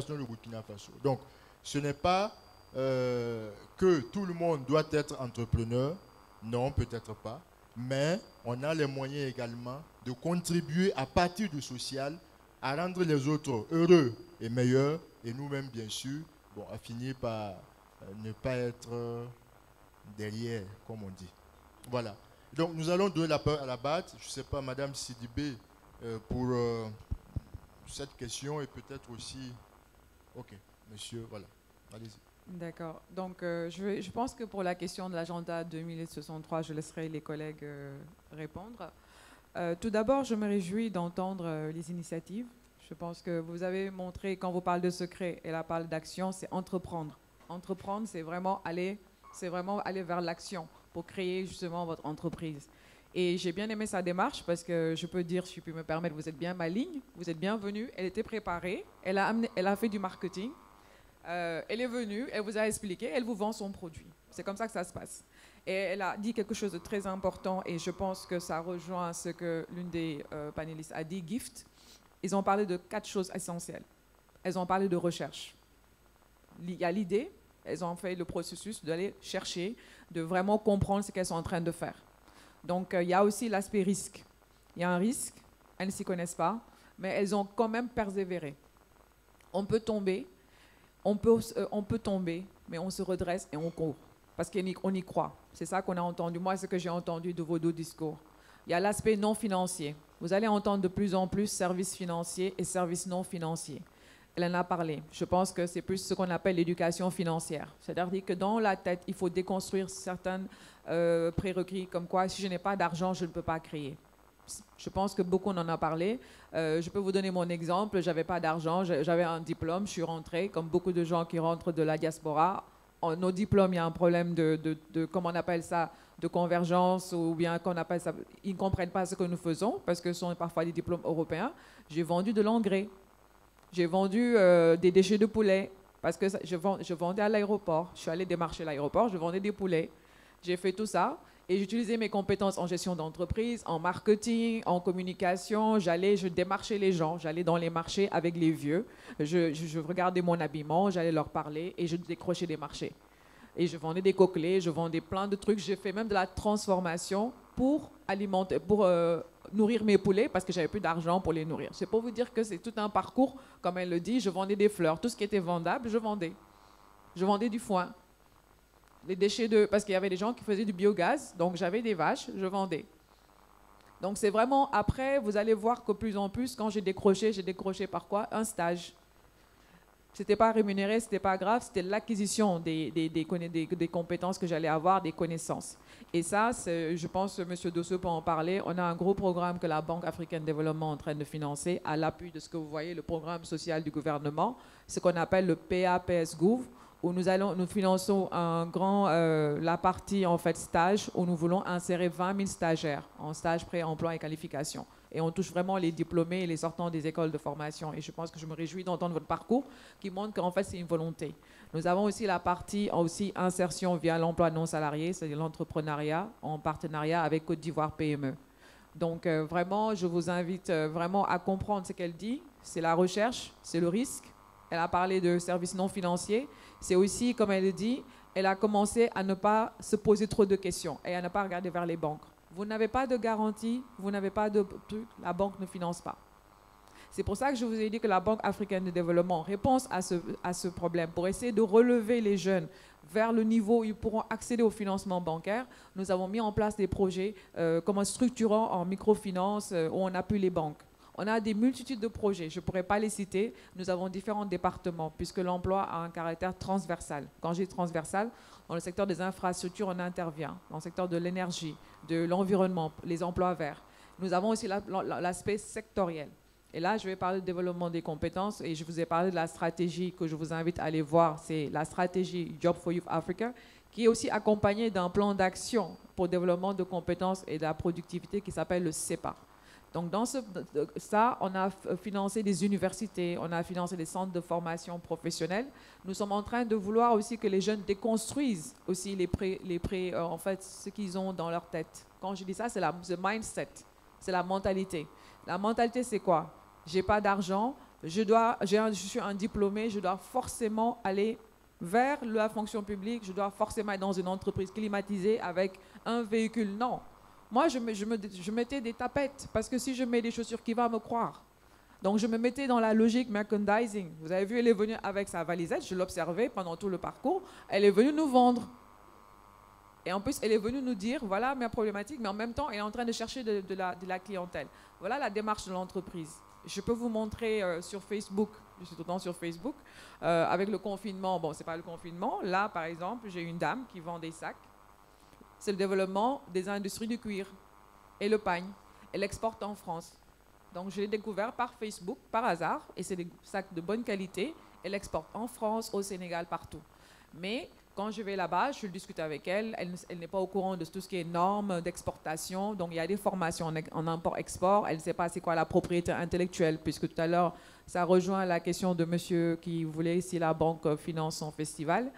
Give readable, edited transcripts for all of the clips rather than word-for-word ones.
du Burkina Faso. Donc, ce n'est pas que tout le monde doit être entrepreneur, non, peut-être pas, mais on a les moyens également de contribuer à partir du social à rendre les autres heureux et meilleurs, et nous-mêmes, bien sûr, bon, à finir par ne pas être derrière, comme on dit. Voilà. Donc, nous allons donner la parole à la BAT. Je ne sais pas, Madame Sidibé, pour cette question et peut-être aussi... Ok, monsieur, voilà. Allez-y. D'accord. Donc, je pense que pour la question de l'agenda 2063, je laisserai les collègues répondre. Tout d'abord, je me réjouis d'entendre les initiatives. Je pense que vous avez montré, quand vous parlez de secret et la parle d'action, c'est entreprendre. Entreprendre, c'est vraiment aller vers l'action pour créer justement votre entreprise. Et j'ai bien aimé sa démarche parce que je peux dire, si je peux me permettre, vous êtes bien maligne, vous êtes bienvenue. Elle était préparée, elle a fait du marketing. Elle est venue, elle vous a expliqué, elle vous vend son produit. C'est comme ça que ça se passe. Et elle a dit quelque chose de très important et je pense que ça rejoint ce que l'une des panélistes a dit, GIFT. Ils ont parlé de 4 choses essentielles. Elles ont parlé de recherche. Il y a l'idée, elles ont fait le processus d'aller chercher, de vraiment comprendre ce qu'elles sont en train de faire. Donc, il y a aussi l'aspect risque. Il y a un risque, elles ne s'y connaissent pas, mais elles ont quand même persévéré. On peut tomber, on peut tomber, mais on se redresse et on court. Parce qu'on y croit. C'est ça qu'on a entendu. Moi, c'est ce que j'ai entendu de vos deux discours. Il y a l'aspect non financier. Vous allez entendre de plus en plus services financiers et services non financiers. Elle en a parlé. Je pense que c'est plus ce qu'on appelle l'éducation financière. C'est-à-dire que dans la tête, il faut déconstruire certains prérequis, comme quoi, si je n'ai pas d'argent, je ne peux pas créer. Je pense que beaucoup en ont parlé. Je peux vous donner mon exemple. Je n'avais pas d'argent, j'avais un diplôme, je suis rentrée, comme beaucoup de gens qui rentrent de la diaspora. En nos diplômes, il y a un problème de comment on appelle ça, de convergence, ou bien qu'on appelle ça, ils ne comprennent pas ce que nous faisons, parce que ce sont parfois des diplômes européens. J'ai vendu de l'engrais. J'ai vendu des déchets de poulet, parce que je vendais à l'aéroport. Je suis allée démarcher l'aéroport, je vendais des poulets. J'ai fait tout ça. Et j'utilisais mes compétences en gestion d'entreprise, en marketing, en communication. Je démarchais les gens, j'allais dans les marchés avec les vieux. Je regardais mon habillement, j'allais leur parler et je décrochais des marchés. Et je vendais des coquelets, je vendais plein de trucs. J'ai fait même de la transformation pour alimenter, pour nourrir mes poulets parce que j'avais plus d'argent pour les nourrir. C'est pour vous dire que c'est tout un parcours, comme elle le dit. Je vendais des fleurs, tout ce qui était vendable, je vendais. Je vendais du foin. Les déchets parce qu'il y avait des gens qui faisaient du biogaz, donc j'avais des vaches, je vendais. Donc c'est vraiment, après, vous allez voir que plus en plus, quand j'ai décroché par quoi? Un stage. C'était pas rémunéré, c'était pas grave, c'était l'acquisition des compétences que j'allais avoir, des connaissances. Et ça, je pense que M. Dosso peut en parler. On a un gros programme que la Banque africaine de développement est en train de financer à l'appui de ce que vous voyez, le programme social du gouvernement, ce qu'on appelle le PAPS-Gouv, où nous finançons la partie en fait stage, où nous voulons insérer 20 000 stagiaires en stage pré-emploi et qualification. Et on touche vraiment les diplômés et les sortants des écoles de formation. Et je pense que je me réjouis d'entendre votre parcours qui montre qu'en fait, c'est une volonté. Nous avons aussi la partie insertion via l'emploi non salarié, c'est-à-dire l'entrepreneuriat en partenariat avec Côte d'Ivoire PME. Donc vraiment, je vous invite vraiment à comprendre ce qu'elle dit. C'est la recherche, c'est le risque. Elle a parlé de services non financiers. C'est aussi, comme elle le dit, elle a commencé à ne pas se poser trop de questions et à ne pas regarder vers les banques. Vous n'avez pas de garantie, vous n'avez pas de truc, la banque ne finance pas. C'est pour ça que je vous ai dit que la Banque africaine de développement répond à ce problème. Pour essayer de relever les jeunes vers le niveau où ils pourront accéder au financement bancaire, nous avons mis en place des projets comme structurants en microfinance où on appuie les banques. On a des multitudes de projets, je ne pourrais pas les citer. Nous avons différents départements puisque l'emploi a un caractère transversal. Quand je dis transversal, dans le secteur des infrastructures, on intervient. Dans le secteur de l'énergie, de l'environnement, les emplois verts. Nous avons aussi l'aspect sectoriel. Et là, je vais parler de développement des compétences et je vous ai parlé de la stratégie que je vous invite à aller voir. C'est la stratégie Job for Youth Africa qui est aussi accompagnée d'un plan d'action pour le développement de compétences et de la productivité qui s'appelle le CEPA. Donc, dans ça, on a financé des universités, on a financé des centres de formation professionnelle. Nous sommes en train de vouloir aussi que les jeunes déconstruisent aussi en fait, ce qu'ils ont dans leur tête. Quand je dis ça, c'est le mindset, c'est la mentalité. La mentalité, c'est quoi? J'ai pas d'argent, je suis un diplômé, je dois forcément aller vers la fonction publique, je dois forcément être dans une entreprise climatisée avec un véhicule. Non. Moi, je mettais des tapettes, parce que si je mets des chaussures, qui va me croire? Donc, je me mettais dans la logique merchandising. Vous avez vu, elle est venue avec sa valisette, je l'observais pendant tout le parcours, elle est venue nous vendre. Et en plus, elle est venue nous dire, voilà mes problématiques, mais en même temps, elle est en train de chercher de la clientèle. Voilà la démarche de l'entreprise. Je peux vous montrer sur Facebook, je suis tout le temps sur Facebook, avec le confinement, bon, c'est pas le confinement. Là, par exemple, j'ai une dame qui vend des sacs. C'est le développement des industries du cuir et le pagne. Elle exporte en France. Donc, je l'ai découvert par Facebook, par hasard, et c'est des sacs de bonne qualité. Elle exporte en France, au Sénégal, partout. Mais quand je vais là-bas, je discute avec elle, elle n'est pas au courant de tout ce qui est normes d'exportation. Donc, il y a des formations en import-export. Elle ne sait pas c'est quoi la propriété intellectuelle, puisque tout à l'heure, ça rejoint la question de monsieur qui voulait si la banque finance son festival.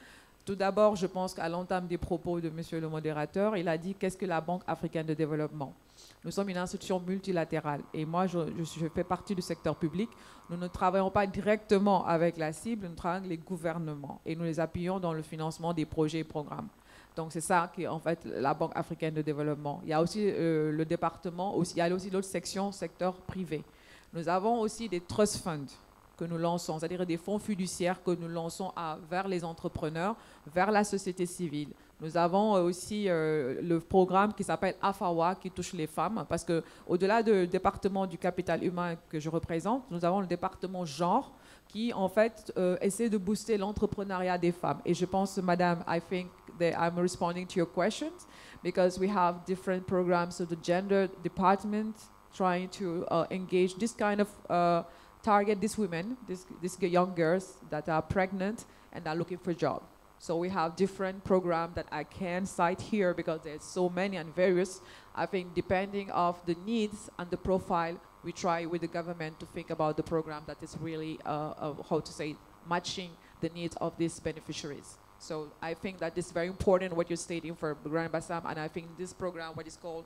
Tout d'abord, je pense qu'à l'entame des propos de monsieur le modérateur, il a dit qu'est-ce que la Banque africaine de développement? Nous sommes une institution multilatérale et moi, je fais partie du secteur public. Nous ne travaillons pas directement avec la cible, nous travaillons avec les gouvernements et nous les appuyons dans le financement des projets et programmes. Donc, c'est ça qui est en fait la Banque africaine de développement. Il y a aussi le département, il y a aussi l'autre section, secteur privé. Nous avons aussi des trust funds que nous lançons, c'est-à-dire des fonds fiduciaires que nous lançons vers les entrepreneurs, vers la société civile. Nous avons aussi le programme qui s'appelle AFAWA, qui touche les femmes, parce qu'au-delà du département du capital humain que je représente, nous avons le département genre, qui en fait essaie de booster l'entrepreneuriat des femmes. Et je pense, madame, I think that I'm responding to your questions, because we have different programs of the gender department trying to engage this kind of target these women, these young girls that are pregnant and are looking for a job. So we have different programs that I can cite here because there's so many and various. I think depending of the needs and the profile, we try with the government to think about the program that is really, how to say, matching the needs of these beneficiaries. So I think that is very important what you're stating for Grand Bassam, and I think this program, what is called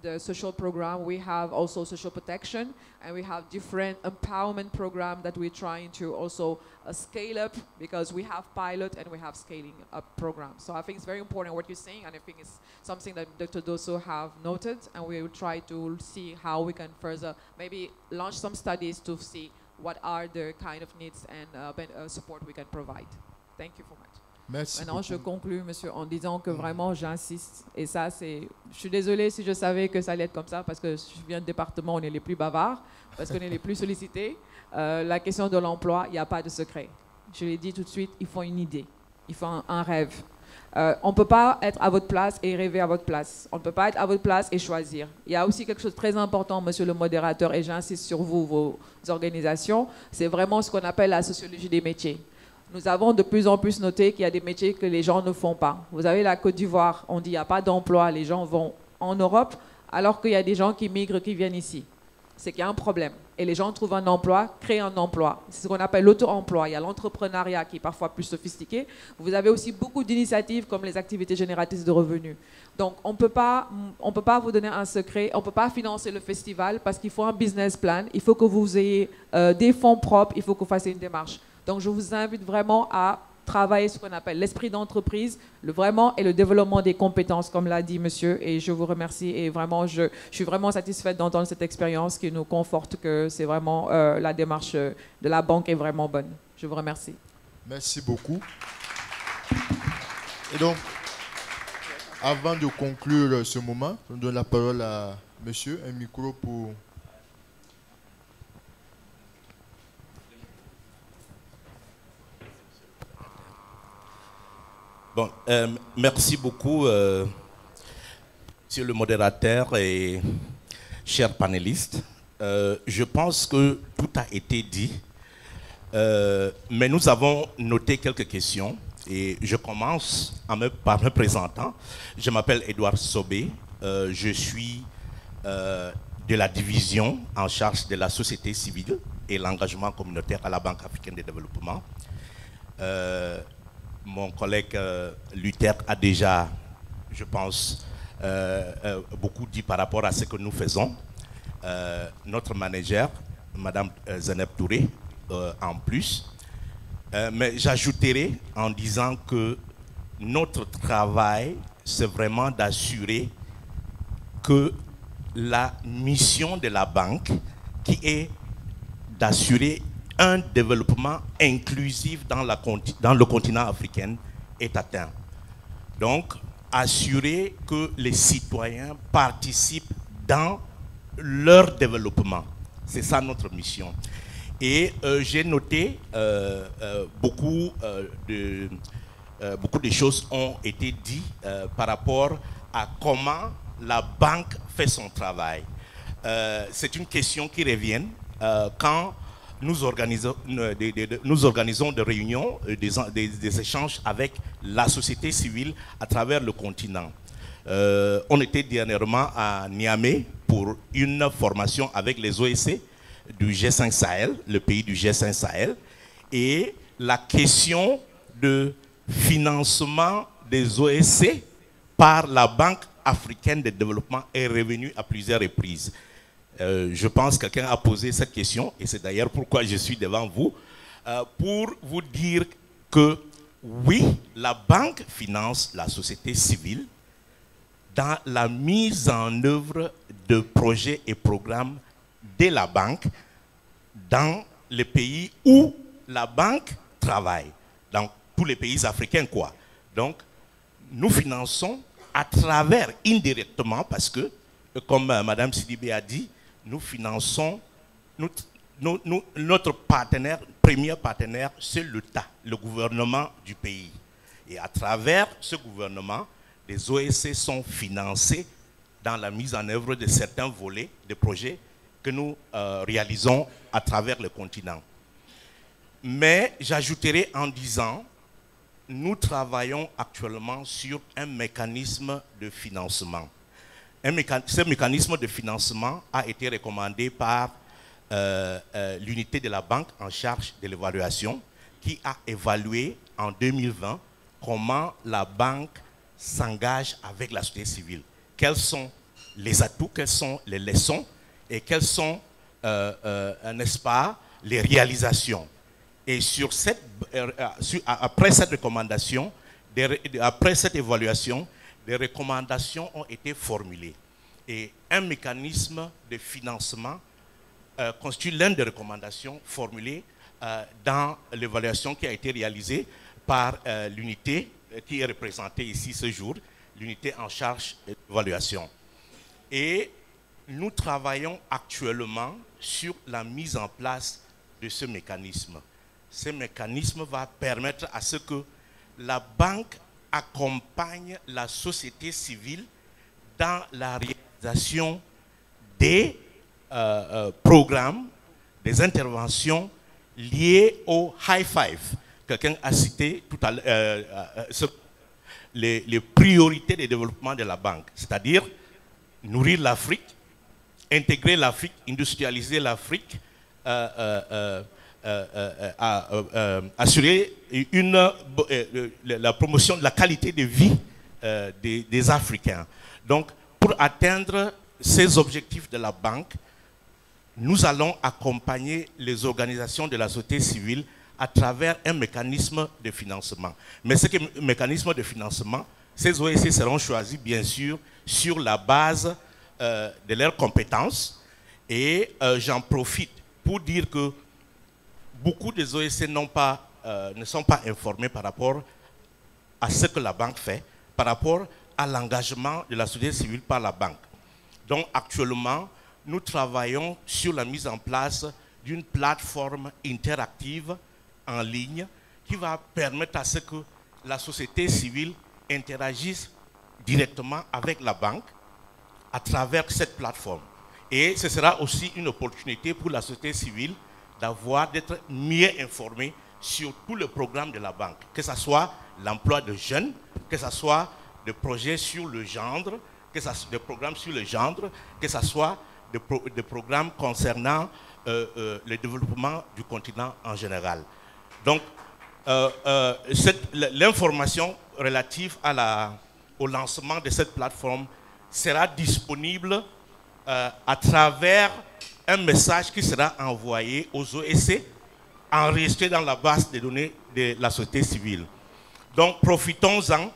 the social program, we have also social protection, and we have different empowerment program that we're trying to also scale up, because we have pilot and we have scaling up programs. So I think it's very important what you're saying, and I think it's something that Dr. Dosso have noted, and we will try to see how we can further maybe launch some studies to see what are the kind of needs and support we can provide. Thank you so much. Merci Maintenant, beaucoup. je conclus, monsieur, en disant que vraiment, j'insiste. Et ça, c'est... Je suis désolée si je savais que ça allait être comme ça, parce que je viens de département, on est les plus bavards, parce qu'on est les plus sollicités. La question de l'emploi, il n'y a pas de secret. Je l'ai dit tout de suite, il faut une idée, il faut un rêve. On ne peut pas être à votre place et rêver à votre place. On ne peut pas être à votre place et choisir. Il y a aussi quelque chose de très important, monsieur le modérateur, et j'insiste sur vous, vos organisations, c'est vraiment ce qu'on appelle la sociologie des métiers. Nous avons de plus en plus noté qu'il y a des métiers que les gens ne font pas. Vous avez la Côte d'Ivoire, on dit qu'il n'y a pas d'emploi, les gens vont en Europe, alors qu'il y a des gens qui migrent, qui viennent ici. C'est qu'il y a un problème. Et les gens trouvent un emploi, créent un emploi. C'est ce qu'on appelle l'auto-emploi. Il y a l'entrepreneuriat qui est parfois plus sophistiqué. Vous avez aussi beaucoup d'initiatives comme les activités génératrices de revenus. Donc, on ne peut pas vous donner un secret, on ne peut pas financer le festival parce qu'il faut un business plan, il faut que vous ayez des fonds propres, il faut que vous fassiez une démarche. Donc, je vous invite vraiment à travailler ce qu'on appelle l'esprit d'entreprise, et le développement des compétences, comme l'a dit monsieur, et je vous remercie. Et vraiment, je suis vraiment satisfaite d'entendre cette expérience qui nous conforte que c'est vraiment la démarche de la banque est vraiment bonne. Je vous remercie. Merci beaucoup. Et donc, avant de conclure ce moment, je donne la parole à monsieur, un micro pour... Bon, merci beaucoup, monsieur le modérateur et chers panélistes. Je pense que tout a été dit, mais nous avons noté quelques questions et je commence par me présentant. Je m'appelle Edouard Sobé, je suis de la division en charge de la société civile et l'engagement communautaire à la Banque africaine de développement. Mon collègue Luther a déjà, je pense, beaucoup dit par rapport à ce que nous faisons. Notre manager, Madame Zeynep Touré en plus. Mais j'ajouterai en disant que notre travail, c'est vraiment d'assurer que la mission de la banque, qui est d'assurer un développement inclusif dans le continent africain, est atteint. Donc, assurer que les citoyens participent dans leur développement. C'est ça notre mission. Et j'ai noté beaucoup de choses ont été dites par rapport à comment la banque fait son travail. C'est une question qui revient quand nous organisons des réunions, des échanges avec la société civile à travers le continent. On était dernièrement à Niamey pour une formation avec les OSC du G5 Sahel, le pays du G5 Sahel, et la question de financement des OSC par la Banque africaine de développement est revenue à plusieurs reprises. Je pense que quelqu'un a posé cette question, et c'est d'ailleurs pourquoi je suis devant vous, pour vous dire que oui, la banque finance la société civile dans la mise en œuvre de projets et programmes de la banque dans les pays où la banque travaille, dans tous les pays africains, quoi. Donc, nous finançons à travers, indirectement, parce que, comme Mme Sidibé a dit, nous finançons, notre partenaire, premier partenaire, c'est l'État, le gouvernement du pays. Et à travers ce gouvernement, les OSC sont financés dans la mise en œuvre de certains volets de projets que nous réalisons à travers le continent. Mais j'ajouterai en disant, nous travaillons actuellement sur un mécanisme de financement. Ce mécanisme de financement a été recommandé par l'unité de la banque en charge de l'évaluation qui a évalué en 2020 comment la banque s'engage avec la société civile. Quels sont les atouts, quelles sont les leçons et quelles sont, n'est-ce pas, les réalisations. Et sur cette, après cette recommandation, après cette évaluation, des recommandations ont été formulées. Et un mécanisme de financement constitue l'une des recommandations formulées dans l'évaluation qui a été réalisée par l'unité qui est représentée ici ce jour, l'unité en charge de l'évaluation. Et nous travaillons actuellement sur la mise en place de ce mécanisme. Ce mécanisme va permettre à ce que la banque accompagne la société civile dans la réalisation des programmes, des interventions liées au high five. Quelqu'un a cité tout à l'heure les priorités de développement de la banque, c'est-à-dire nourrir l'Afrique, intégrer l'Afrique, industrialiser l'Afrique, assurer la promotion de la qualité de vie des Africains. Donc, pour atteindre ces objectifs de la banque, nous allons accompagner les organisations de la société civile à travers un mécanisme de financement. Mais ce mécanisme de financement, ces OSC seront choisis, bien sûr, sur la base de leurs compétences. Et j'en profite pour dire que beaucoup des OSC ne sont pas informés par rapport à ce que la banque fait, par rapport à l'engagement de la société civile par la banque. Donc actuellement, nous travaillons sur la mise en place d'une plateforme interactive en ligne qui va permettre à ce que la société civile interagisse directement avec la banque à travers cette plateforme. Et ce sera aussi une opportunité pour la société civile d'être mieux informée sur tout le programme de la banque, que ce soit l'emploi de jeunes, que ce soit des projets sur le genre, que ce soit des programmes sur le genre, que ce soit des programmes concernant le développement du continent en général. Donc, l'information relative au lancement de cette plateforme sera disponible à travers un message qui sera envoyé aux OEC, enregistré dans la base de données de la société civile. Donc profitons-en,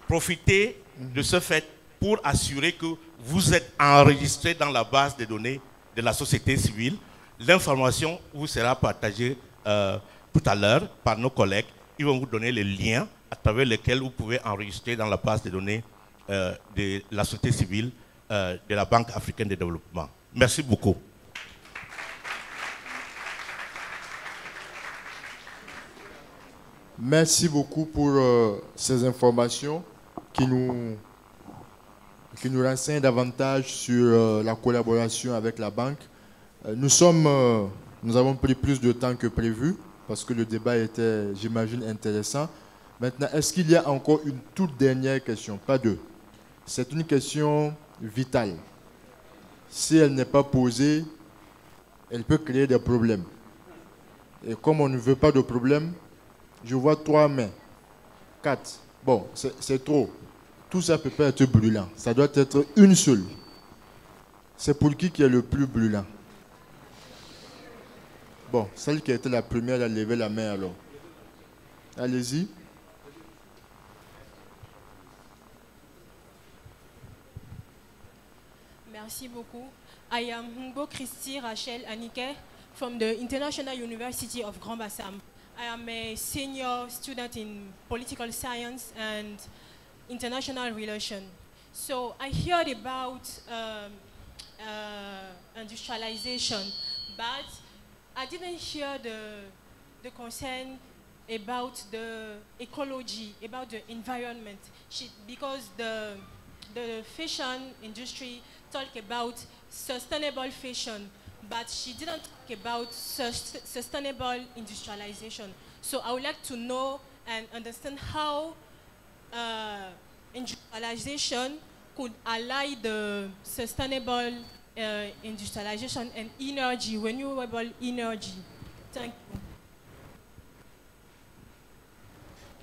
profitez de ce fait pour assurer que vous êtes enregistré dans la base de données de la société civile. L'information vous sera partagée tout à l'heure par nos collègues. Ils vont vous donner les liens à travers lesquels vous pouvez enregistrer dans la base de données de la société civile de la Banque africaine de développement. Merci beaucoup. Merci beaucoup pour ces informations qui nous renseignent davantage sur la collaboration avec la banque. Nous avons pris plus de temps que prévu parce que le débat était, j'imagine, intéressant. Maintenant, est-ce qu'il y a encore une toute dernière question? Pas deux. C'est une question vitale. Si elle n'est pas posée, elle peut créer des problèmes. Et comme on ne veut pas de problème, je vois 3 mains, 4. Bon, c'est trop. Tout ça peut pas être brûlant. Ça doit être une seule. C'est pour qui est le plus brûlant? Bon, celle qui a été la première à lever la main alors. Allez-y. Merci beaucoup. I am Humbo Christy Rachel Anike from the International University of Grand Bassam. I am a senior student in political science and international relations. So I heard about industrialization, but I didn't hear the concern about the ecology, about the environment, because the fashion industry talk about sustainable fashion, but she didn't talk about sustainable industrialization. So I would like to know and understand how industrialization could ally the sustainable industrialization and energy, renewable energy. Thank you.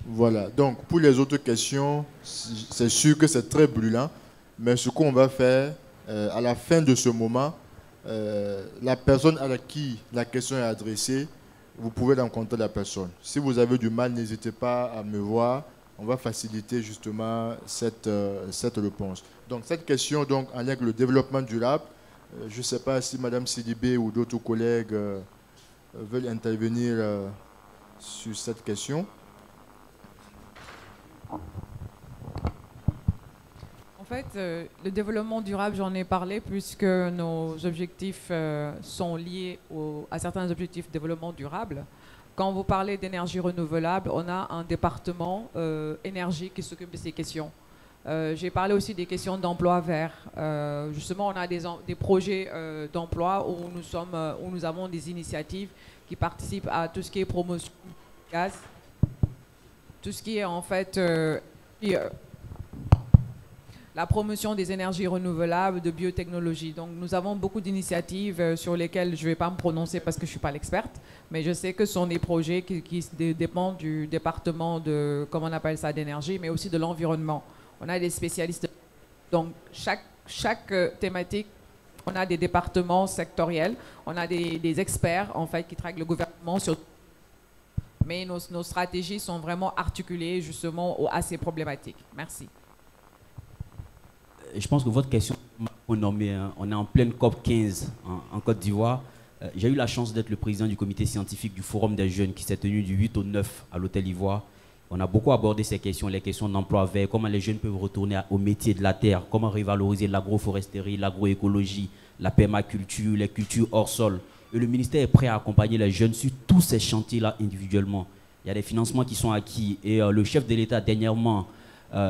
Voilà, donc pour les autres questions, c'est sûr que c'est très brûlant, mais ce qu'on va faire à la fin de ce moment, la personne à qui la question est adressée, vous pouvez rencontrer la personne. Si vous avez du mal, n'hésitez pas à me voir, on va faciliter justement cette réponse. Donc cette question donc, en lien avec le développement durable, je ne sais pas si Mme Sidibé ou d'autres collègues veulent intervenir sur cette question. En fait, le développement durable, j'en ai parlé puisque nos objectifs sont liés à certains objectifs de développement durable. Quand vous parlez d'énergie renouvelable, on a un département énergie qui s'occupe de ces questions. J'ai parlé aussi des questions d'emploi vert. Justement, on a des projets d'emploi où nous avons des initiatives qui participent à tout ce qui est promotion du gaz, tout ce qui est en fait la promotion des énergies renouvelables, de biotechnologie. Donc nous avons beaucoup d'initiatives sur lesquelles je ne vais pas me prononcer parce que je ne suis pas l'experte, mais je sais que ce sont des projets qui dépendent du département de, comment on appelle ça, d'énergie, mais aussi de l'environnement. On a des spécialistes. Donc chaque thématique, on a des départements sectoriels, on a des experts en fait qui travaillent avec le gouvernement sur. Mais nos stratégies sont vraiment articulées justement à ces problématiques. Merci. Je pense que votre question, on est en pleine COP 15 en Côte d'Ivoire. J'ai eu la chance d'être le président du comité scientifique du Forum des jeunes qui s'est tenu du 8 au 9 à l'Hôtel Ivoire. On a beaucoup abordé ces questions, les questions d'emploi vert, comment les jeunes peuvent retourner au métier de la terre, comment revaloriser l'agroforesterie, l'agroécologie, la permaculture, les cultures hors sol. Et le ministère est prêt à accompagner les jeunes sur tous ces chantiers-là individuellement. Il y a des financements qui sont acquis et le chef de l'État dernièrement,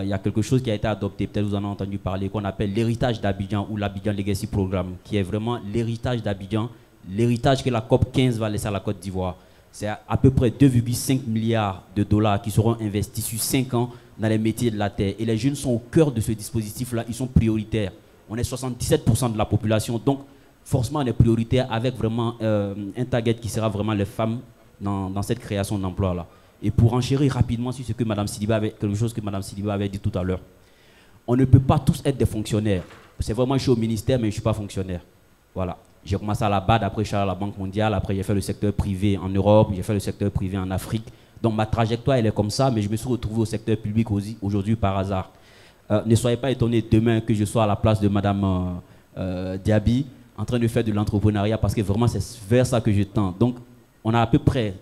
il y a quelque chose qui a été adopté, peut-être vous en avez entendu parler, qu'on appelle l'héritage d'Abidjan ou l'Abidjan Legacy Programme, qui est vraiment l'héritage d'Abidjan, l'héritage que la COP 15 va laisser à la Côte d'Ivoire. C'est à peu près 2,5 milliards de dollars qui seront investis sur 5 ans dans les métiers de la terre. Et les jeunes sont au cœur de ce dispositif-là, ils sont prioritaires. On est 77% de la population, donc forcément on est prioritaire avec vraiment un target qui sera vraiment les femmes dans cette création d'emplois-là. Et pour enchérir rapidement sur ce que Mme Sidibé quelque chose que Mme Sidibé avait dit tout à l'heure, on ne peut pas tous être des fonctionnaires. C'est vraiment, je suis au ministère, mais je ne suis pas fonctionnaire. Voilà. J'ai commencé à la BAD, après je suis allé à la Banque mondiale, après j'ai fait le secteur privé en Europe, j'ai fait le secteur privé en Afrique. Donc ma trajectoire, elle est comme ça, mais je me suis retrouvé au secteur public aujourd'hui par hasard. Ne soyez pas étonnés demain que je sois à la place de Madame Diaby, en train de faire de l'entrepreneuriat, parce que vraiment c'est vers ça que je tends. Donc on a à peu près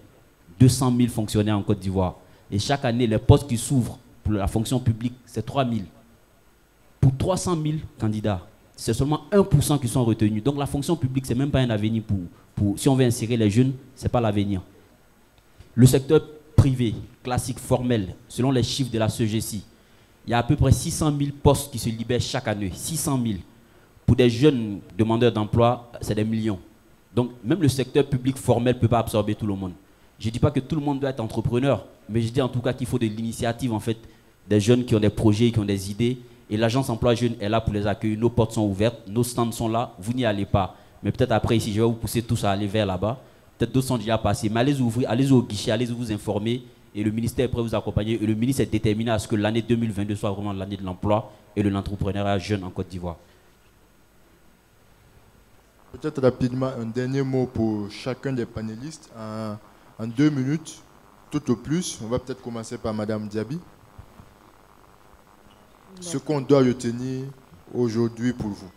200 000 fonctionnaires en Côte d'Ivoire. Et chaque année, les postes qui s'ouvrent pour la fonction publique, c'est 3 000. Pour 300 000 candidats, c'est seulement 1% qui sont retenus. Donc la fonction publique, ce n'est même pas un avenir si on veut insérer les jeunes, ce n'est pas l'avenir. Le secteur privé, classique, formel, selon les chiffres de la CEGESI, il y a à peu près 600 000 postes qui se libèrent chaque année. 600 000. Pour des jeunes demandeurs d'emploi, c'est des millions. Donc même le secteur public formel ne peut pas absorber tout le monde. Je ne dis pas que tout le monde doit être entrepreneur, mais je dis en tout cas qu'il faut de l'initiative, en fait, des jeunes qui ont des projets, qui ont des idées. Et l'agence emploi jeune est là pour les accueillir. Nos portes sont ouvertes, nos stands sont là, vous n'y allez pas. Mais peut-être après, ici, je vais vous pousser tous à aller vers là-bas. Peut-être d'autres sont déjà passés. Mais allez ouvrir, allez au guichet, allez vous informer. Et le ministère est prêt à vous accompagner. Et le ministre est déterminé à ce que l'année 2022 soit vraiment l'année de l'emploi et de l'entrepreneuriat jeune en Côte d'Ivoire. Peut-être rapidement un dernier mot pour chacun des panélistes. En 2 minutes, tout au plus. On va peut-être commencer par Madame Diaby. Ce qu'on doit retenir aujourd'hui pour vous.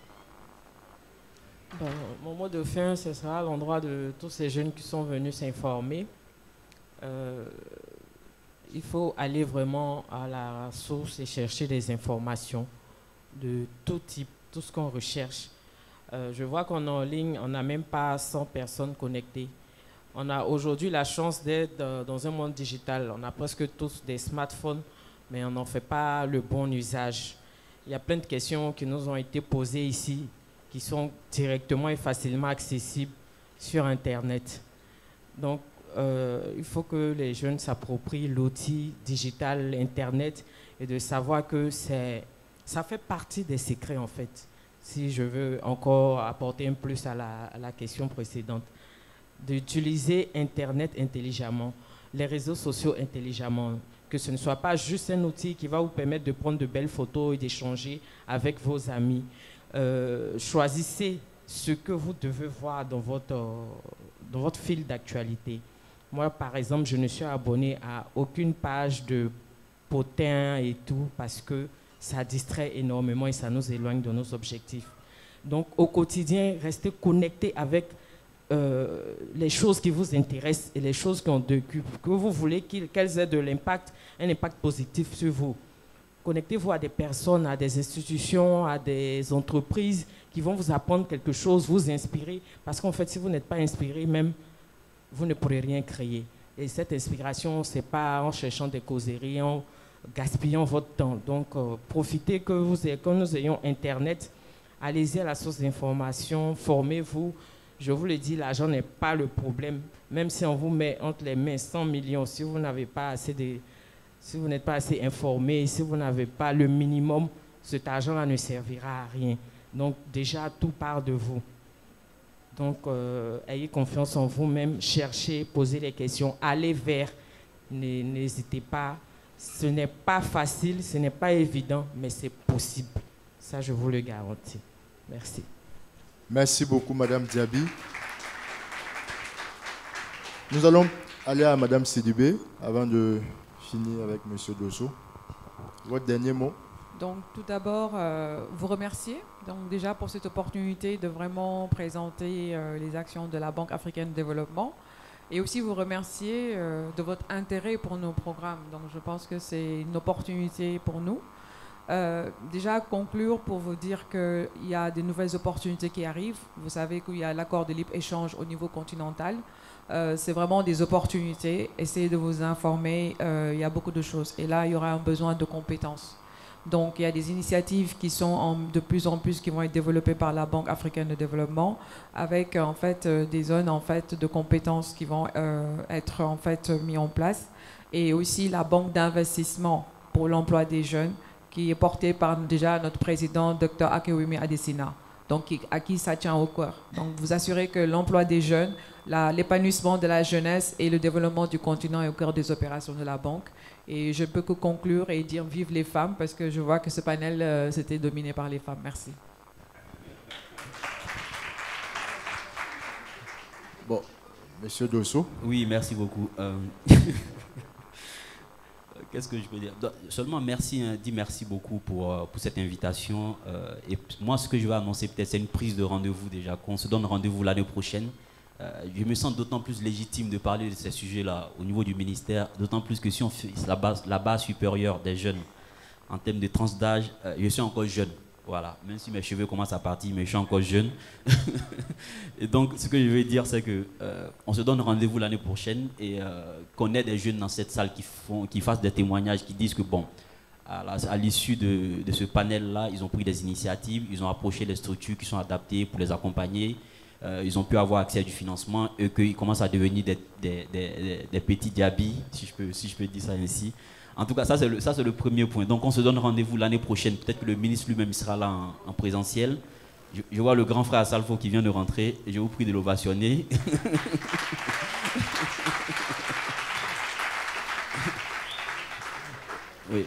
Bon, mon mot de fin, ce sera à l'endroit de tous ces jeunes qui sont venus s'informer. Il faut aller vraiment à la source et chercher des informations de tout type, tout ce qu'on recherche. Je vois qu'on est en ligne, on n'a même pas 100 personnes connectées. On a aujourd'hui la chance d'être dans un monde digital. On a presque tous des smartphones, mais on n'en fait pas le bon usage. Il y a plein de questions qui nous ont été posées ici, qui sont directement et facilement accessibles sur Internet. Donc, il faut que les jeunes s'approprient l'outil digital, Internet, et de savoir que ça fait partie des secrets, en fait. Si je veux encore apporter un plus à la question précédente, d'utiliser Internet intelligemment, les réseaux sociaux intelligemment, que ce ne soit pas juste un outil qui va vous permettre de prendre de belles photos et d'échanger avec vos amis. Choisissez ce que vous devez voir dans votre fil d'actualité. Moi, par exemple, je ne suis abonné à aucune page de potins et tout parce que ça distrait énormément et ça nous éloigne de nos objectifs. Donc, au quotidien, restez connectés avec les choses qui vous intéressent et les choses que vous voulez qu'elles aient de l'impact, un impact positif sur vous. Connectez-vous à des personnes, à des institutions, à des entreprises qui vont vous apprendre quelque chose, vous inspirer. Parce qu'en fait, si vous n'êtes pas inspiré, même, vous ne pourrez rien créer. Et cette inspiration, ce n'est pas en cherchant des causeries, en gaspillant votre temps. Donc, profitez que nous ayons Internet. Allez-y à la source d'information, formez-vous. Je vous le dis, l'argent n'est pas le problème. Même si on vous met entre les mains 100 millions, si vous n'avez pas assez si vous n'êtes pas assez informé, si vous n'avez pas le minimum, cet argent-là ne servira à rien. Donc déjà, tout part de vous. Donc ayez confiance en vous-même, cherchez, posez les questions, allez vers, n'hésitez pas. Ce n'est pas facile, ce n'est pas évident, mais c'est possible. Ça, je vous le garantis. Merci. Merci beaucoup, Madame Diaby. Nous allons aller à Madame Sidibé avant de finir avec Monsieur Dosso. Votre dernier mot. Donc, tout d'abord, vous remercier donc, déjà pour cette opportunité de vraiment présenter les actions de la Banque africaine de développement et aussi vous remercier de votre intérêt pour nos programmes. Donc, je pense que c'est une opportunité pour nous. Déjà conclure pour vous dire qu'il y a de nouvelles opportunités qui arrivent. Vous savez qu'il y a l'accord de libre-échange au niveau continental. C'est vraiment des opportunités. Essayez de vous informer. Il y a beaucoup de choses. Et là, il y aura un besoin de compétences. Donc, il y a des initiatives qui sont de plus en plus qui vont être développées par la Banque africaine de développement avec en fait des zones en fait de compétences qui vont être en fait mises en place et aussi la banque d'investissement pour l'emploi des jeunes qui est portée par déjà notre président Dr Akewumi Adesina. Donc, à qui ça tient au cœur. Donc, vous assurez que l'emploi des jeunes, l'épanouissement de la jeunesse et le développement du continent est au cœur des opérations de la banque. Et je peux que conclure et dire vive les femmes parce que je vois que ce panel c'était dominé par les femmes. Merci. Bon, Monsieur Dosso. Oui, merci beaucoup. Qu'est-ce que je peux dire? Seulement merci, dis merci beaucoup pour cette invitation. Et moi, ce que je vais annoncer peut-être, c'est une prise de rendez-vous déjà, qu'on se donne rendez-vous l'année prochaine. Je me sens d'autant plus légitime de parler de ces sujets-là au niveau du ministère, d'autant plus que si on fait la base supérieure des jeunes, en termes de tranche d'âge, je suis encore jeune. Voilà, même si mes cheveux commencent à partir, mais je suis encore jeune. Et donc, ce que je veux dire, c'est que on se donne rendez-vous l'année prochaine et qu'on ait des jeunes dans cette salle qui fassent des témoignages, qui disent que bon, à l'issue de ce panel-là, ils ont pris des initiatives, ils ont approché les structures qui sont adaptées pour les accompagner, ils ont pu avoir accès à du financement et qu'ils commencent à devenir des petits diabis, si je peux dire ça ainsi. En tout cas, ça c'est le premier point. Donc on se donne rendez-vous l'année prochaine. Peut-être que le ministre lui-même sera là en présentiel. Je vois le grand frère Salfo qui vient de rentrer. Je vous prie de l'ovationner. Oui,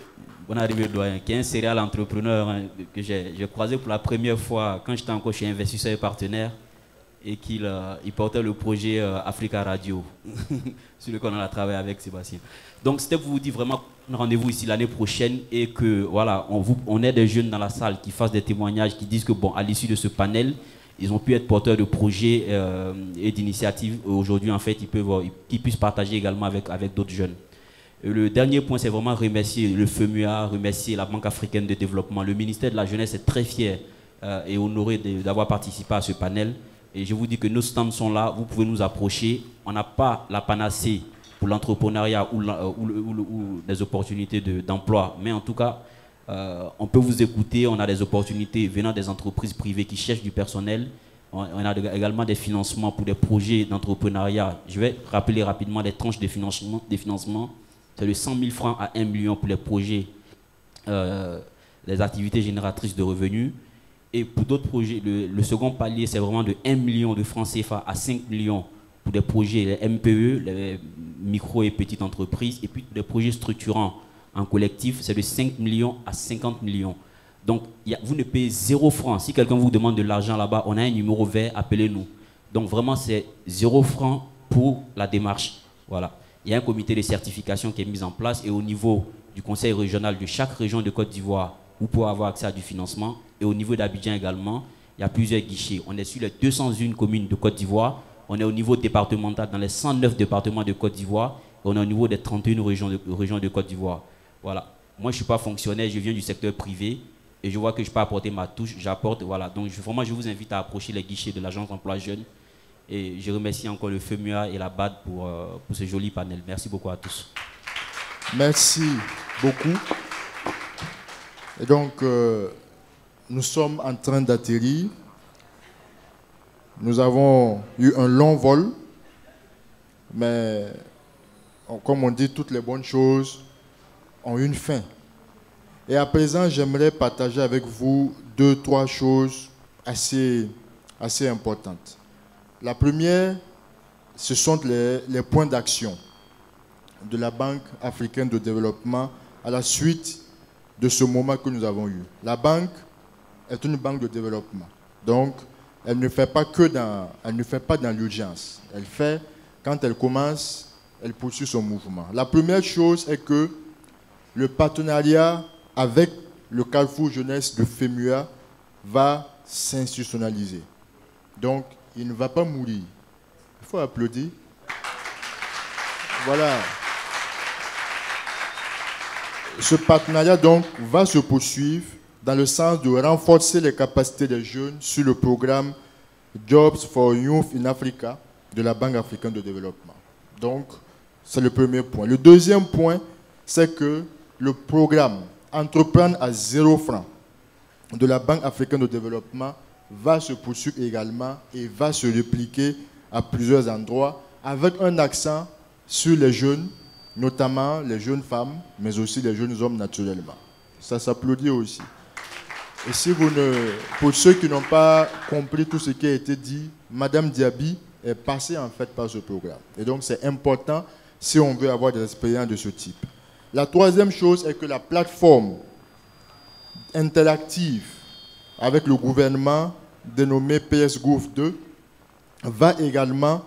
bonne arrivée doyen, qui est un serial entrepreneur que j'ai croisé pour la première fois quand j'étais encore chez Investisseurs et Partenaires et qu'il portait le projet Africa Radio, sur lequel on a travaillé avec Sébastien. Donc c'était pour vous dire vraiment rendez-vous ici l'année prochaine et que voilà, on est des jeunes dans la salle qui fassent des témoignages, qui disent que bon, à l'issue de ce panel, ils ont pu être porteurs de projets et d'initiatives. Aujourd'hui, en fait, ils puissent partager également avec d'autres jeunes. Et le dernier point, c'est vraiment remercier le FEMUA, remercier la Banque africaine de développement. Le ministère de la Jeunesse est très fier et honoré d'avoir participé à ce panel. Et je vous dis que nos stands sont là, vous pouvez nous approcher. On n'a pas la panacée pour l'entrepreneuriat ou des opportunités d'emploi. Mais en tout cas, on peut vous écouter. On a des opportunités venant des entreprises privées qui cherchent du personnel. On a également des financements pour des projets d'entrepreneuriat. Je vais rappeler rapidement les tranches de financement. C'est de 100 000 francs à 1 million pour les projets, des activités génératrices de revenus. Et pour d'autres projets, le second palier, c'est vraiment de 1 million de francs CFA à 5 millions pour des projets, les MPE, les micro et petites entreprises. Et puis pour des projets structurants en collectif, c'est de 5 millions à 50 millions. Donc, vous ne payez 0 francs. Si quelqu'un vous demande de l'argent là-bas, on a un numéro vert, appelez-nous. Donc, vraiment, c'est 0 francs pour la démarche. Voilà. Il y a un comité de certification qui est mis en place et au niveau du conseil régional de chaque région de Côte d'Ivoire, vous pouvez avoir accès à du financement. Et au niveau d'Abidjan également, il y a plusieurs guichets. On est sur les 201 communes de Côte d'Ivoire. On est au niveau départemental dans les 109 départements de Côte d'Ivoire. Et on est au niveau des 31 régions de Côte d'Ivoire. Voilà. Moi, je ne suis pas fonctionnaire, je viens du secteur privé. Et je vois que je peux apporter ma touche, j'apporte. Voilà. Donc, vraiment, je vous invite à approcher les guichets de l'Agence d'emploi jeune. Et je remercie encore le FEMUA et la BAD pour ce joli panel. Merci beaucoup à tous. Merci beaucoup. Et donc, nous sommes en train d'atterrir. Nous avons eu un long vol, mais comme on dit, toutes les bonnes choses ont une fin. Et à présent, j'aimerais partager avec vous 2-3 choses assez importantes. La première, ce sont les points d'action de la Banque africaine de développement à la suite de ce moment que nous avons eu. La banque est une banque de développement. Donc, elle ne fait pas dans l'urgence. Elle fait, quand elle commence, elle poursuit son mouvement. La première chose est que le partenariat avec le Carrefour Jeunesse de FEMUA va s'institutionnaliser. Donc, il ne va pas mourir. Il faut applaudir. Voilà. Ce partenariat donc va se poursuivre dans le sens de renforcer les capacités des jeunes sur le programme Jobs for Youth in Africa de la Banque africaine de développement. Donc, c'est le premier point. Le deuxième point, c'est que le programme Entreprendre à 0 francs de la Banque africaine de développement va se poursuivre également et va se répliquer à plusieurs endroits avec un accent sur les jeunes, notamment les jeunes femmes, mais aussi les jeunes hommes naturellement. Ça s'applaudit aussi. Et si pour ceux qui n'ont pas compris tout ce qui a été dit, Madame Diaby est passée en fait par ce programme. Et donc c'est important si on veut avoir des expériences de ce type. La troisième chose est que la plateforme interactive avec le gouvernement dénommée PS Gouv 2 va également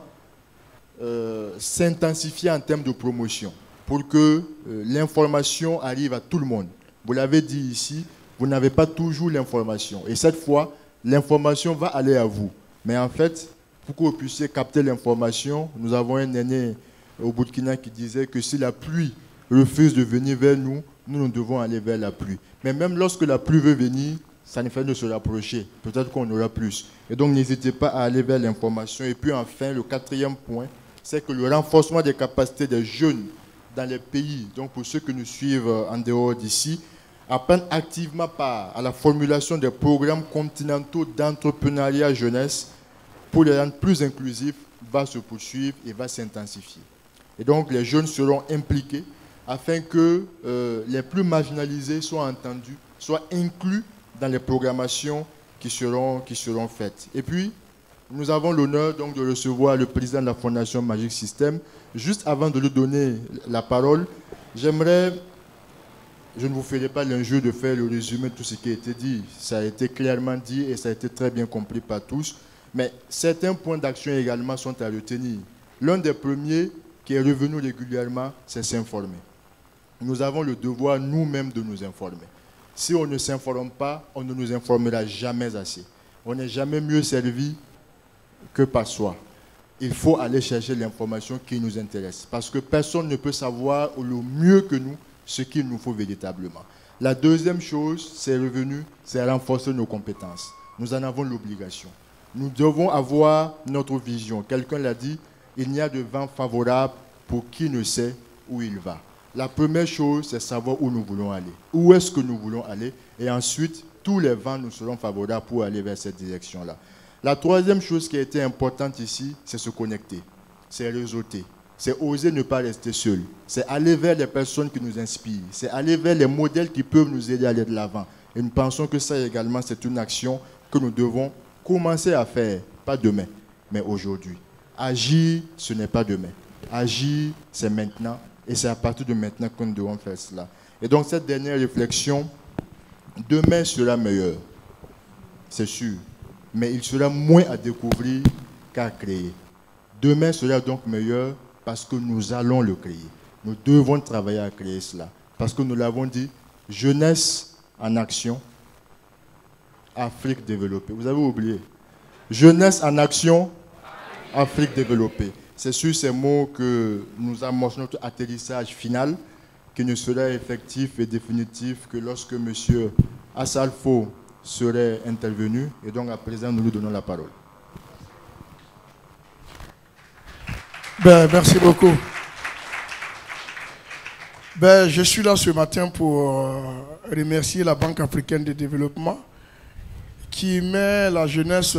s'intensifier en termes de promotion pour que l'information arrive à tout le monde. Vous l'avez dit ici, vous n'avez pas toujours l'information. Et cette fois, l'information va aller à vous. Mais en fait, pour que vous puissiez capter l'information, nous avons un aîné au Burkina qui disait que si la pluie refuse de venir vers nous, nous devons aller vers la pluie. Mais même lorsque la pluie veut venir, ça ne fait de se rapprocher. Peut-être qu'on aura plus. Et donc, n'hésitez pas à aller vers l'information. Et puis enfin, le quatrième point, c'est que le renforcement des capacités des jeunes dans les pays, donc pour ceux qui nous suivent en dehors d'ici, prennent activement part à la formulation des programmes continentaux d'entrepreneuriat jeunesse pour les rendre plus inclusifs, va se poursuivre et va s'intensifier. Et donc, les jeunes seront impliqués afin que les plus marginalisés soient entendus, soient inclus dans les programmations qui seront faites. Et puis, nous avons l'honneur donc de recevoir le président de la Fondation Magic System. Juste avant de lui donner la parole, je ne vous ferai pas l'injure de faire le résumé de tout ce qui a été dit. Ça a été clairement dit et ça a été très bien compris par tous. Mais certains points d'action également sont à retenir. L'un des premiers qui est revenu régulièrement, c'est s'informer. Nous avons le devoir nous-mêmes de nous informer. Si on ne s'informe pas, on ne nous informera jamais assez. On n'est jamais mieux servi que par soi. Il faut aller chercher l'information qui nous intéresse. Parce que personne ne peut savoir le mieux que nous ce qu'il nous faut véritablement. La deuxième chose, c'est revenu, c'est renforcer nos compétences. Nous en avons l'obligation. Nous devons avoir notre vision. Quelqu'un l'a dit, il n'y a de vent favorable pour qui ne sait où il va. La première chose, c'est savoir où nous voulons aller. Où est-ce que nous voulons aller? Et ensuite, tous les vents nous seront favorables pour aller vers cette direction-là. La troisième chose qui a été importante ici, c'est se connecter, c'est réseauter, c'est oser ne pas rester seul, c'est aller vers les personnes qui nous inspirent, c'est aller vers les modèles qui peuvent nous aider à aller de l'avant. Et nous pensons que ça également, c'est une action que nous devons commencer à faire, pas demain, mais aujourd'hui. Agir, ce n'est pas demain. Agir, c'est maintenant. Et c'est à partir de maintenant que nous devons faire cela. Et donc cette dernière réflexion, demain sera meilleur, c'est sûr. Mais il sera moins à découvrir qu'à créer. Demain sera donc meilleur parce que nous allons le créer. Nous devons travailler à créer cela. Parce que nous l'avons dit, jeunesse en action, Afrique développée. Vous avez oublié. Jeunesse en action, Afrique développée. C'est sur ces mots que nous amorçons notre atterrissage final, qui ne sera effectif et définitif que lorsque M. Assalfo serait intervenu. Et donc à présent, nous lui donnons la parole. Merci beaucoup. Je suis là ce matin pour remercier la Banque africaine de développement qui met la jeunesse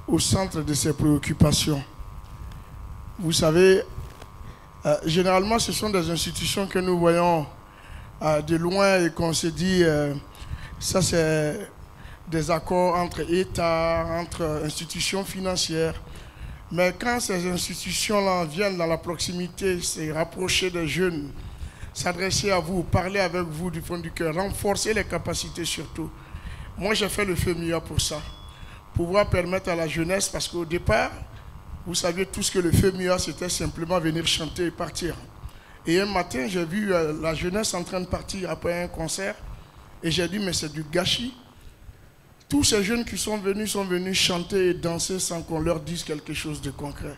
au centre de ses préoccupations. Vous savez, généralement, ce sont des institutions que nous voyons de loin et qu'on se dit, ça c'est des accords entre États, entre institutions financières. Mais quand ces institutions-là viennent dans la proximité, se rapprocher des jeunes, s'adresser à vous, parler avec vous du fond du cœur, renforcer les capacités surtout. Moi, j'ai fait le FEMIA pour ça, pouvoir permettre à la jeunesse, parce qu'au départ, vous saviez tous que le FEMIA, c'était simplement venir chanter et partir. Et un matin, j'ai vu la jeunesse en train de partir après un concert, et j'ai dit, mais c'est du gâchis. Tous ces jeunes qui sont venus chanter et danser sans qu'on leur dise quelque chose de concret.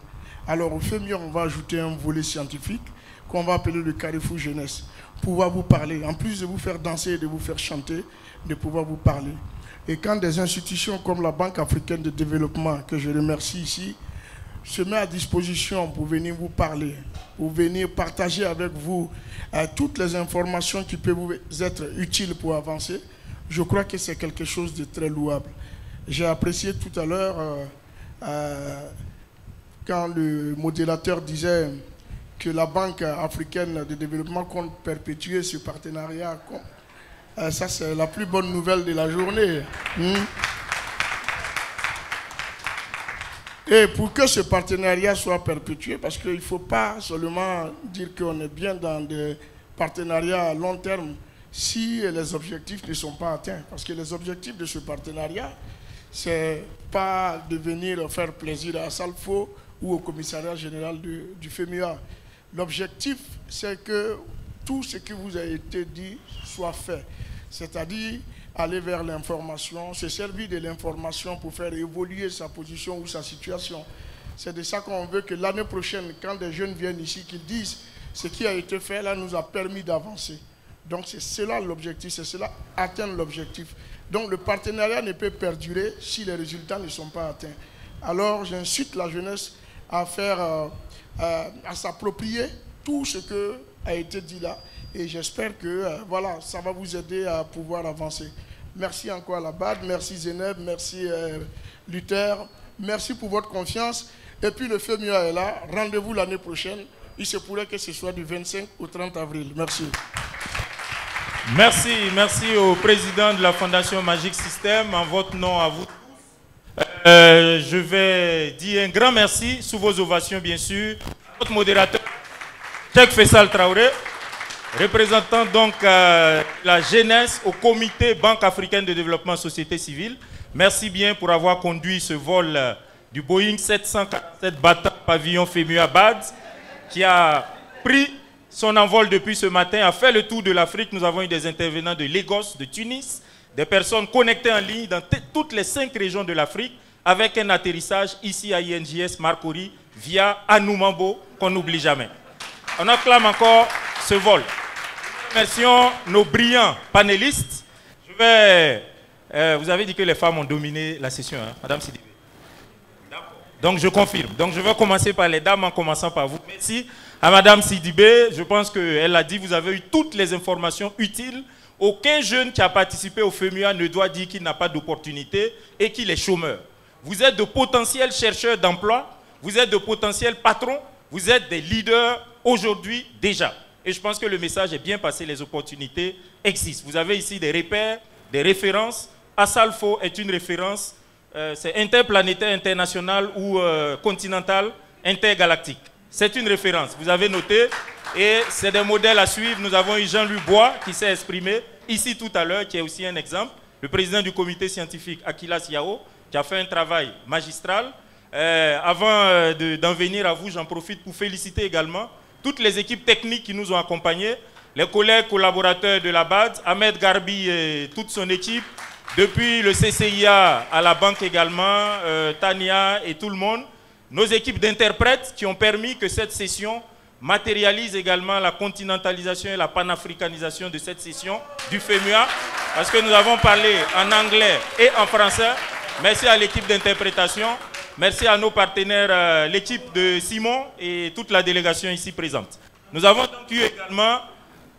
Alors au FEMIA, on va ajouter un volet scientifique qu'on va appeler le Carrefour Jeunesse, pouvoir vous parler, en plus de vous faire danser et de vous faire chanter, de pouvoir vous parler. Et quand des institutions comme la Banque africaine de développement, que je remercie ici, se met à disposition pour venir vous parler, pour venir partager avec vous toutes les informations qui peuvent vous être utiles pour avancer, je crois que c'est quelque chose de très louable. J'ai apprécié tout à l'heure quand le modérateur disait que la Banque africaine de développement compte perpétuer ce partenariat. Ça, c'est la plus bonne nouvelle de la journée. Et pour que ce partenariat soit perpétué, parce qu'il ne faut pas seulement dire qu'on est bien dans des partenariats à long terme si les objectifs ne sont pas atteints. Parce que les objectifs de ce partenariat, ce n'est pas de venir faire plaisir à Assalfo ou au commissariat général du FEMUA. L'objectif, c'est que tout ce qui vous a été dit soit fait, c'est-à-dire aller vers l'information, se servir de l'information pour faire évoluer sa position ou sa situation. C'est de ça qu'on veut que l'année prochaine, quand des jeunes viennent ici, qu'ils disent ce qui a été fait là nous a permis d'avancer. Donc c'est cela l'objectif, c'est cela atteindre l'objectif. Donc le partenariat ne peut perdurer si les résultats ne sont pas atteints. Alors j'incite la jeunesse à faire, à s'approprier tout ce qui a été dit là. Et j'espère que voilà, ça va vous aider à pouvoir avancer. Merci encore à la BAD, merci Zeneb, merci Luther, merci pour votre confiance. Et puis le FEMUA est là, rendez-vous l'année prochaine. Il se pourrait que ce soit du 25 au 30 avril. Merci. Merci au président de la Fondation Magic System, en votre nom à vous. Je vais dire un grand merci, sous vos ovations bien sûr, à notre modérateur, Cheikh Faisal Traoré, représentant donc la jeunesse au comité Banque africaine de développement société civile. Merci bien pour avoir conduit ce vol du Boeing 747 battant pavillon FEMUA BAD qui a pris son envol depuis ce matin, a fait le tour de l'Afrique. Nous avons eu des intervenants de Lagos, de Tunis, des personnes connectées en ligne dans toutes les 5 régions de l'Afrique avec un atterrissage ici à INJS Marcory via Anoumambo qu'on n'oublie jamais. On acclame encore ce vol. Remercions nos brillants panélistes. Vous avez dit que les femmes ont dominé la session, hein, Madame Sidibé. Donc je confirme. Donc je vais commencer par les dames en commençant par vous. Merci à Madame Sidibé. Je pense qu'elle a dit vous avez eu toutes les informations utiles. Aucun jeune qui a participé au FEMUA ne doit dire qu'il n'a pas d'opportunité et qu'il est chômeur. Vous êtes de potentiels chercheurs d'emploi, vous êtes de potentiels patrons, vous êtes des leaders aujourd'hui déjà. Et je pense que le message est bien passé, les opportunités existent. Vous avez ici des repères, des références. Asalfo est une référence, c'est interplanétaire, international ou continental, intergalactique. C'est une référence, vous avez noté, et c'est des modèles à suivre. Nous avons eu Jean-Louis Bois qui s'est exprimé ici tout à l'heure, qui est aussi un exemple. Le président du comité scientifique, Akilas Yao, qui a fait un travail magistral. Avant d'en venir à vous, j'en profite pour féliciter également toutes les équipes techniques qui nous ont accompagnés, les collègues collaborateurs de la BAD, Ahmed Garbi et toute son équipe, depuis le CCIA à la banque également, Tania et tout le monde, nos équipes d'interprètes qui ont permis que cette session matérialise également la continentalisation et la panafricanisation de cette session du FEMUA, parce que nous avons parlé en anglais et en français. Merci à l'équipe d'interprétation. Merci à nos partenaires, l'équipe de Simon et toute la délégation ici présente. Nous avons donc eu également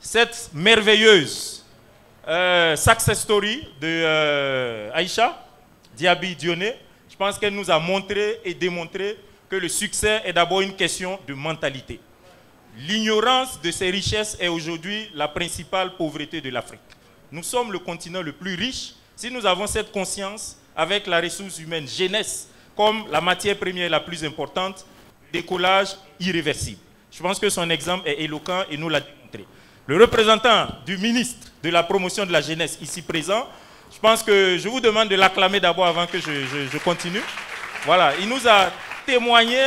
cette merveilleuse success story de Aïcha Diaby Dionné. Je pense qu'elle nous a montré et démontré que le succès est d'abord une question de mentalité. L'ignorance de ces richesses est aujourd'hui la principale pauvreté de l'Afrique. Nous sommes le continent le plus riche. Si nous avons cette conscience avec la ressource humaine jeunesse comme la matière première la plus importante, décollage irréversible. Je pense que son exemple est éloquent et nous l'a démontré. Le représentant du ministre de la promotion de la jeunesse ici présent, je pense que je vous demande de l'acclamer d'abord avant que je continue. Voilà, il nous a témoigné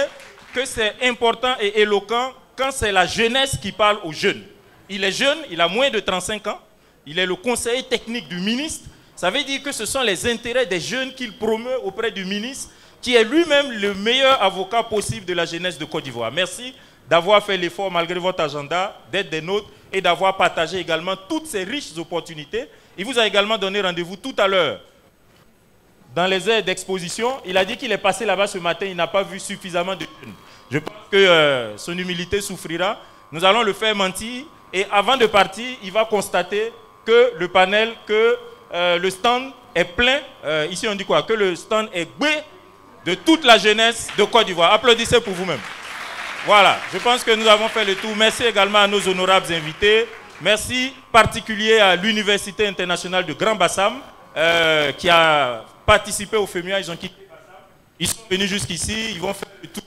que c'est important et éloquent quand c'est la jeunesse qui parle aux jeunes. Il est jeune, il a moins de 35 ans, il est le conseiller technique du ministre. Ça veut dire que ce sont les intérêts des jeunes qu'il promeut auprès du ministre, qui est lui-même le meilleur avocat possible de la jeunesse de Côte d'Ivoire. Merci d'avoir fait l'effort malgré votre agenda, d'être des nôtres et d'avoir partagé également toutes ces riches opportunités. Il vous a également donné rendez-vous tout à l'heure dans les aires d'exposition. Il a dit qu'il est passé là-bas ce matin, il n'a pas vu suffisamment de jeunes. Je pense que son humilité souffrira. Nous allons le faire mentir et avant de partir, il va constater que le panel, que le stand est plein. Ici on dit quoi? Que le stand est bleu de toute la jeunesse de Côte d'Ivoire. Applaudissez pour vous-même. Voilà, je pense que nous avons fait le tour. Merci également à nos honorables invités. Merci particulier à l'Université internationale de Grand Bassam qui a participé au FEMUA. Ils ont quitté Bassam. Ils sont venus jusqu'ici. Ils vont faire le tour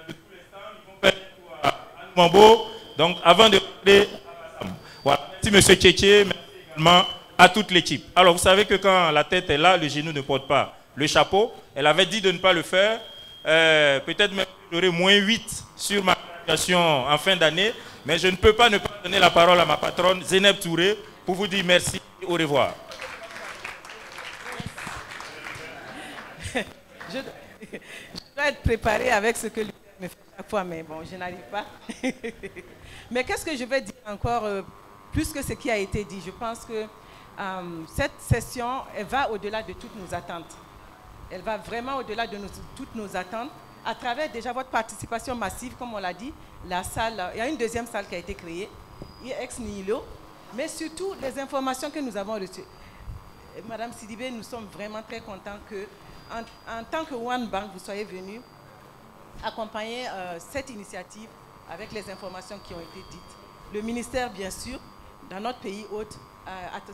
de tous les stands. Ils vont faire le tour à Anoumambo. Donc, avant de rentrer à Bassam. Voilà. Merci M. Tchétché. Merci également à toute l'équipe. Alors, vous savez que quand la tête est là, le genou ne porte pas le chapeau. Elle avait dit de ne pas le faire. Peut-être même j'aurai moins 8 sur ma graduation en fin d'année, mais je ne peux pas ne pas donner la parole à ma patronne, Zeynep Touré, pour vous dire merci et au revoir. Je dois être préparé avec ce que lui me fait chaque fois, mais bon, je n'arrive pas. Mais qu'est-ce que je vais dire encore, plus que ce qui a été dit? Je pense que cette session, elle va au-delà de toutes nos attentes. Elle va vraiment au-delà de toutes nos attentes, à travers déjà votre participation massive, comme on l'a dit, la salle, il y a une deuxième salle qui a été créée, ex nihilo, mais surtout les informations que nous avons reçues. Madame Sidibé, nous sommes vraiment très contents que, en tant que One Bank, vous soyez venue accompagner cette initiative avec les informations qui ont été dites. Le ministère, bien sûr, dans notre pays hôte,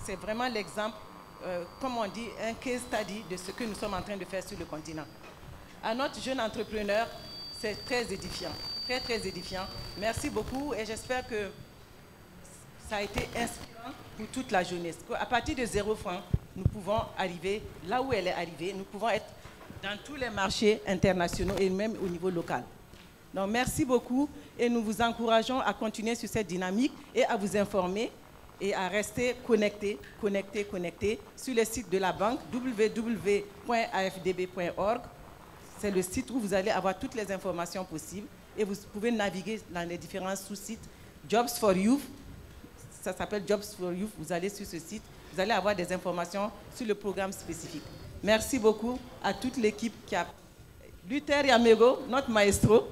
c'est vraiment l'exemple, comme on dit, un case study de ce que nous sommes en train de faire sur le continent. À notre jeune entrepreneur, c'est très édifiant, très très édifiant. Merci beaucoup et j'espère que ça a été inspirant pour toute la jeunesse. À partir de 0 francs, nous pouvons arriver là où elle est arrivée. Nous pouvons être dans tous les marchés internationaux et même au niveau local. Donc merci beaucoup et nous vous encourageons à continuer sur cette dynamique et à vous informer et à rester connectés sur le site de la banque www.afdb.org. C'est le site où vous allez avoir toutes les informations possibles et vous pouvez naviguer dans les différents sous-sites. Jobs for Youth, ça s'appelle Jobs for Youth, vous allez sur ce site, vous allez avoir des informations sur le programme spécifique. Merci beaucoup à toute l'équipe qui a... Luther Yamego, notre maestro,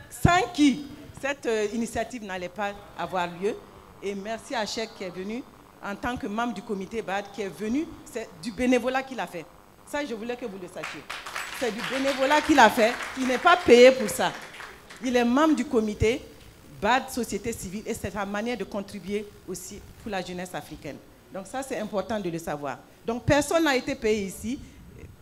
sans qui cette initiative n'allait pas avoir lieu. Et merci à Cheikh qui est venu en tant que membre du comité BAD, qui est venu, c'est du bénévolat qu'il a fait. Ça, je voulais que vous le sachiez. C'est du bénévolat qu'il a fait, il n'est pas payé pour ça. Il est membre du comité BAD Société Civile et c'est sa manière de contribuer aussi pour la jeunesse africaine. Donc ça, c'est important de le savoir. Donc personne n'a été payé ici,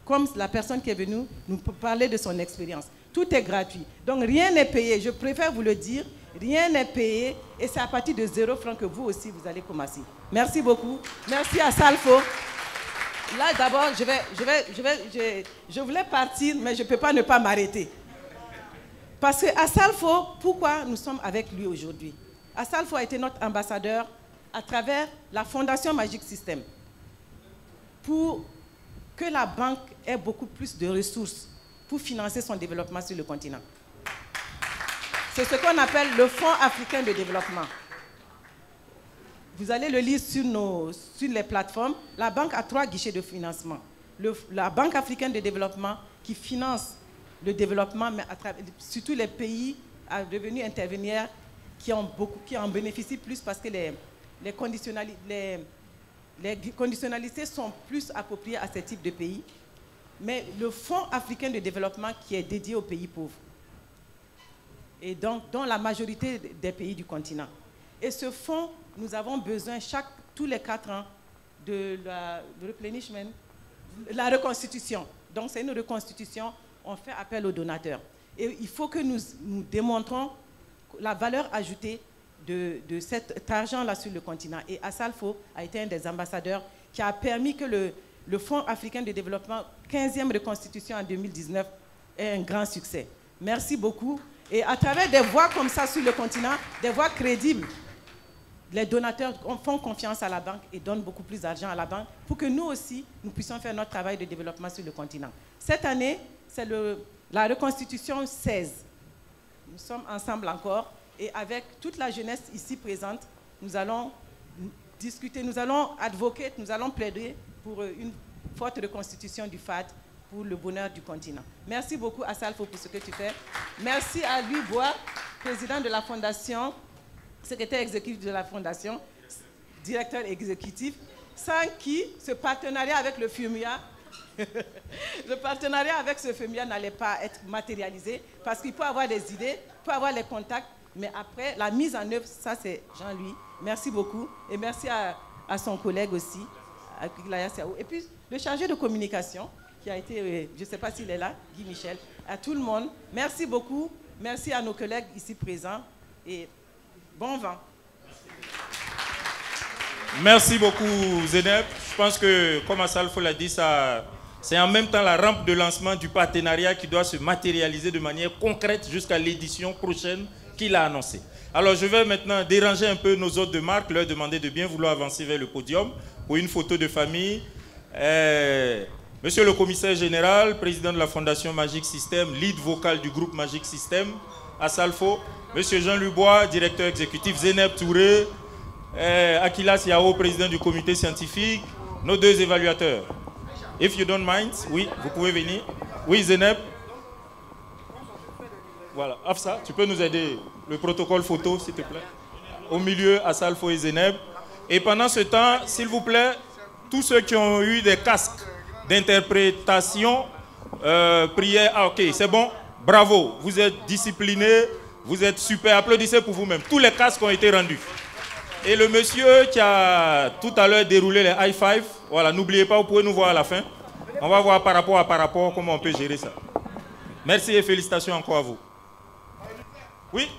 comme la personne qui est venue nous parler de son expérience. Tout est gratuit. Donc rien n'est payé, je préfère vous le dire, rien n'est payé et c'est à partir de 0 francs que vous aussi, vous allez commencer. Merci beaucoup. Merci à Salfo. Là, d'abord, je voulais partir, mais je ne peux pas ne pas m'arrêter. Parce qu'à Salfo, pourquoi nous sommes avec lui aujourd'hui? Salfo a été notre ambassadeur à travers la Fondation Magic System pour que la banque ait beaucoup plus de ressources pour financer son développement sur le continent. C'est ce qu'on appelle le Fonds africain de développement. Vous allez le lire sur les plateformes. La banque a 3 guichets de financement. La Banque africaine de développement qui finance le développement, mais surtout les pays à revenus intermédiaires qui en bénéficient plus parce que les conditionnalités sont plus appropriées à ce type de pays. Mais le Fonds africain de développement qui est dédié aux pays pauvres et donc dans la majorité des pays du continent. Et ce fonds, nous avons besoin tous les 4 ans de la reconstitution. Donc c'est une reconstitution, on fait appel aux donateurs. Et il faut que nous démontrons la valeur ajoutée de cet argent-là sur le continent. Et Salfo a été un des ambassadeurs qui a permis que le Fonds africain de développement, 15e reconstitution en 2019, ait un grand succès. Merci beaucoup. Et à travers des voix comme ça sur le continent, des voix crédibles, les donateurs font confiance à la banque et donnent beaucoup plus d'argent à la banque pour que nous aussi, nous puissions faire notre travail de développement sur le continent. Cette année, c'est la reconstitution 16. Nous sommes ensemble encore et avec toute la jeunesse ici présente, nous allons discuter, nous allons advoquer, nous allons plaider pour une forte reconstitution du FAD pour le bonheur du continent. Merci beaucoup à Salfo pour ce que tu fais. Merci à Louis Bois, président de la Fondation, secrétaire exécutif de la Fondation, directeur exécutif, sans qui ce partenariat avec le FUMIA, le partenariat avec ce FUMIA n'allait pas être matérialisé parce qu'il peut avoir des idées, il peut avoir les contacts, mais après, la mise en œuvre, ça c'est Jean-Louis. Merci beaucoup et merci à son collègue aussi, à Kiglaya Siaou. Et puis, le chargé de communication, qui a été, je ne sais pas s'il est là, Guy Michel, à tout le monde. Merci beaucoup. Merci à nos collègues ici présents et bon vent. Merci beaucoup, Zeynep. Je pense que, comme Salfo l'a dit, ça C'est en même temps la rampe de lancement du partenariat qui doit se matérialiser de manière concrète jusqu'à l'édition prochaine qu'il a annoncée. Alors je vais maintenant déranger un peu nos hôtes de marque, leur demander de bien vouloir avancer vers le podium pour une photo de famille. Monsieur le commissaire général, président de la Fondation Magic System, lead vocal du groupe Magic System, à Salfo. Monsieur Jean Lubois, directeur exécutif, Zeneb Touré, Akilas Yao, président du comité scientifique, nos deux évaluateurs. If you don't mind, oui, vous pouvez venir. Oui, Zeneb. Voilà, Afsa, tu peux nous aider, le protocole photo, s'il te plaît. Au milieu, Asalfo et Zeneb. Et pendant ce temps, s'il vous plaît, tous ceux qui ont eu des casques d'interprétation, prière, ah ok, c'est bon, bravo, vous êtes disciplinés, vous êtes super, applaudissez pour vous-même. Tous les casques ont été rendus. Et le monsieur qui a tout à l'heure déroulé les high five, voilà, n'oubliez pas, vous pouvez nous voir à la fin. On va voir par rapport comment on peut gérer ça. Merci et félicitations encore à vous. Oui.